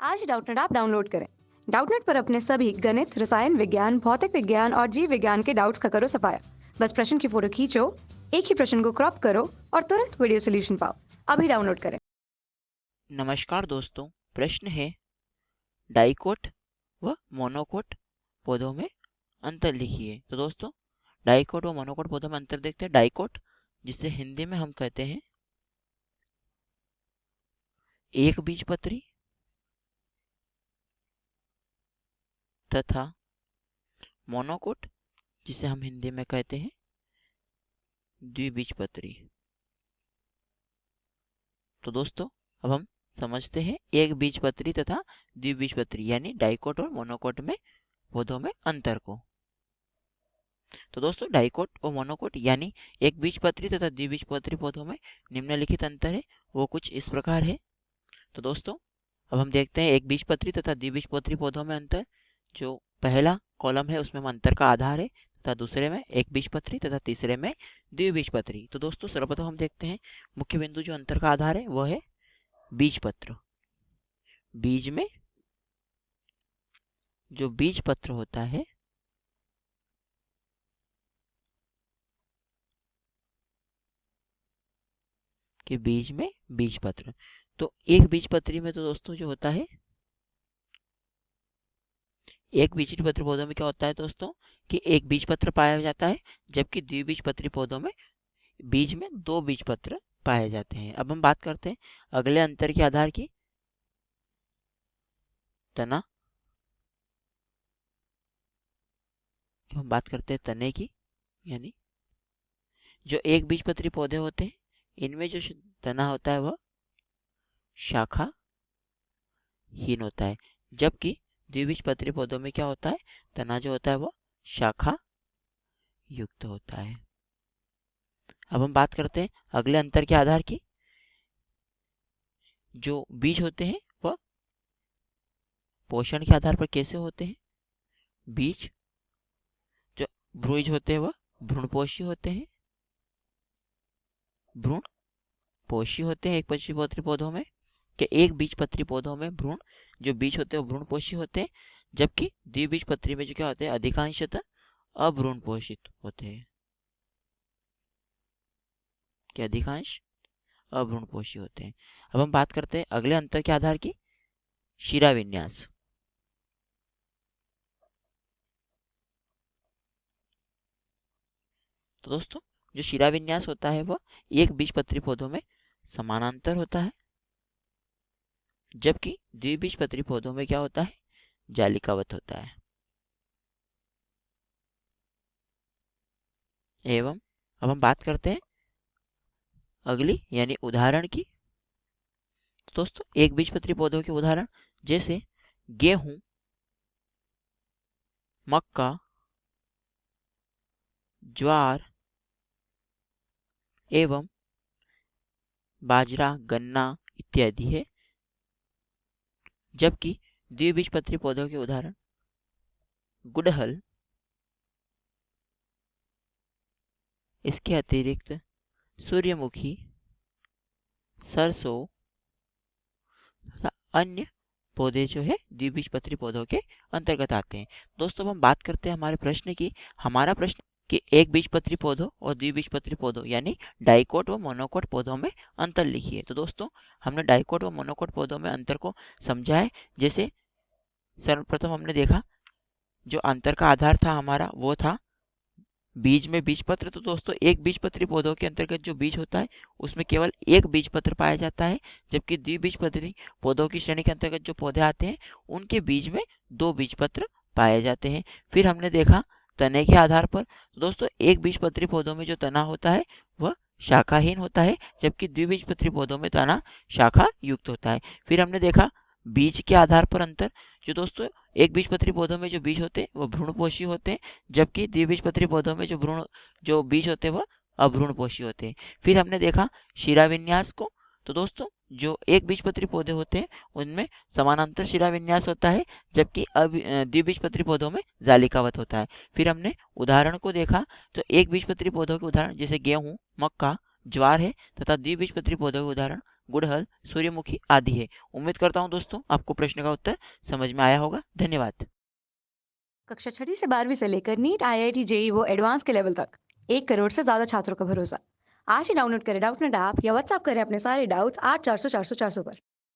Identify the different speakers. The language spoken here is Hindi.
Speaker 1: आज डाउटनेट ऐप डाउनलोड करें। डाउटनेट पर अपने सभी गणित, रसायन विज्ञान, भौतिक विज्ञान और जीव विज्ञान के डाउट्स का करो सफाया। बस प्रश्न की फोटो खींचो, एक ही प्रश्न को क्रॉप करो और तुरंत वीडियो सोल्यूशन पाओ। अभी डाउनलोड करें।
Speaker 2: नमस्कार दोस्तों, प्रश्न है डाइकोट व मोनोकोट पौधों में अंतर लिखिए। तो दोस्तों, डाइकोट व मोनोकोट पौधों में अंतर देखते हैं। डाइकोट, जिसे हिंदी में हम कहते हैं एक बीजपत्री, तथा मोनोकोट, जिसे हम हिंदी में कहते हैं द्विबीजपत्री। तो दोस्तों, अब हम समझते हैं एक बीजपत्री तथा द्विबीजपत्री यानी डाइकोट और मोनोकोट में पौधों में अंतर को। तो दोस्तों, डाइकोट और मोनोकोट यानी एक बीजपत्री तथा द्विबीजपत्री पौधों में निम्नलिखित अंतर है, वो कुछ इस प्रकार है। तो दोस्तों, अब हम देखते हैं एक बीजपत्री तथा द्विबीजपत्री पौधों में अंतर। जो पहला कॉलम है उसमें अंतर का आधार है, तथा दूसरे में एक बीजपत्री तथा तीसरे में द्विबीजपत्री। तो दोस्तों, सर्वप्रथम हम देखते हैं मुख्य बिंदु जो अंतर का आधार है वह है बीजपत्र। बीज में जो बीजपत्र होता है कि बीज में बीजपत्र, तो एक बीजपत्री में तो दोस्तों जो होता है, एक बीजपत्री पौधों में क्या होता है दोस्तों कि एक बीजपत्र पाया जाता है, जबकि द्विबीजपत्री पौधों में बीज में दो बीजपत्र पाए जाते हैं। अब हम बात करते हैं अगले अंतर के आधार की। तना, हम बात करते हैं तने की, यानी जो एक बीजपत्री पौधे होते हैं इनमें जो तना होता है वह शाखा हीन होता है, जबकि द्विबीजपत्री पौधों में क्या होता है, तना जो होता है वह शाखा युक्त होता है। अब हम बात करते हैं अगले अंतर के आधार की। जो बीज होते हैं वह पोषण के आधार पर कैसे होते हैं। बीज जो भ्रूण होते हैं वह भ्रूणपोषी होते हैं, भ्रूणपोषी होते हैं एक बीजपत्री पौधों में, कि एक बीजपत्री पौधों में भ्रूण जो बीज होते हैं वो भ्रूणपोषी होते हैं, जबकि द्विबीजपत्री में जो क्या होते हैं अधिकांशतः अभ्रूणपोषित होते हैं, कि अधिकांश अभ्रूणपोषी होते हैं। अब हम बात करते हैं अगले अंतर के आधार की, शिराविन्यास। तो दोस्तों, जो शिराविन्यास होता है वह एक बीजपत्री पौधों में समानांतर होता है, जबकि द्विबीजपत्री पौधों में क्या होता है, जालिकावत होता है। एवं अब हम बात करते हैं अगली यानी उदाहरण की। दोस्तों, एक बीजपत्री पौधों के उदाहरण जैसे गेहूं, मक्का, ज्वार एवं बाजरा, गन्ना इत्यादि है, जबकि द्विबीजपत्री पौधों के उदाहरण गुड़हल, इसके अतिरिक्त सूर्यमुखी, सरसों तथा अन्य पौधे जो है द्विबीजपत्री पौधों के अंतर्गत आते हैं। दोस्तों, हम बात करते हैं हमारे प्रश्न की। हमारा प्रश्न कि एक बीजपत्री पौधों और द्विबीजपत्री पौधों यानी डाइकोट व मोनोकोट पौधों में अंतर लिखिए। तो दोस्तों, हमने डाइकोट व मोनोकोट पौधों में अंतर को समझा है। जैसे सर्वप्रथम हमने देखा जो अंतर का आधार था हमारा वो था बीज में बीजपत्र। तो दोस्तों, एक बीजपत्री पौधों के अंतर्गत जो बीज होता है उसमें केवल एक बीजपत्र पाया जाता है, जबकि द्विबीजपत्री पौधों की श्रेणी के अंतर्गत जो पौधे आते हैं उनके बीज में दो बीजपत्र पाए जाते हैं। फिर हमने देखा तने के आधार पर। दोस्तों, एक बीजपत्री पौधों में जो तना होता है वह शाखाहीन होता है, जबकि द्विबीजपत्री पौधों में तना शाखा युक्त होता है। फिर हमने देखा बीज के आधार पर अंतर। जो दोस्तों, एक बीजपत्री पौधों में जो बीज होते हैं वह भ्रूणपोषी होते हैं, जबकि द्विबीजपत्री पौधों में जो बीज होते हैं वह अभ्रूणपोषी होते हैं। फिर हमने देखा शिराविन्यास को। तो दोस्तों, जो एक बीजपत्री पौधे होते हैं उनमें समानांतर शिराविन्यास होता है, जबकि द्विबीजपत्री पौधों में जालिकावत होता है। फिर हमने उदाहरण को देखा, तो एक बीजपत्री पौधों के उदाहरण जैसे गेहूं, मक्का, ज्वार है, तथा द्विबीजपत्री पौधों के उदाहरण गुड़हल, सूर्यमुखी आदि है। उम्मीद करता हूँ दोस्तों आपको प्रश्न का उत्तर समझ में आया होगा। धन्यवाद।
Speaker 1: कक्षा 6वीं से 12वीं से लेकर नीट, आईआईटी, जेई वो एडवांस के लेवल तक 1 करोड़ से ज्यादा छात्रों का भरोसा। आज ही डाउनलोड करें डाउटनेट ऐप या व्हाट्सएप करें अपने सारे डाउट्स 8400 400 400 पर।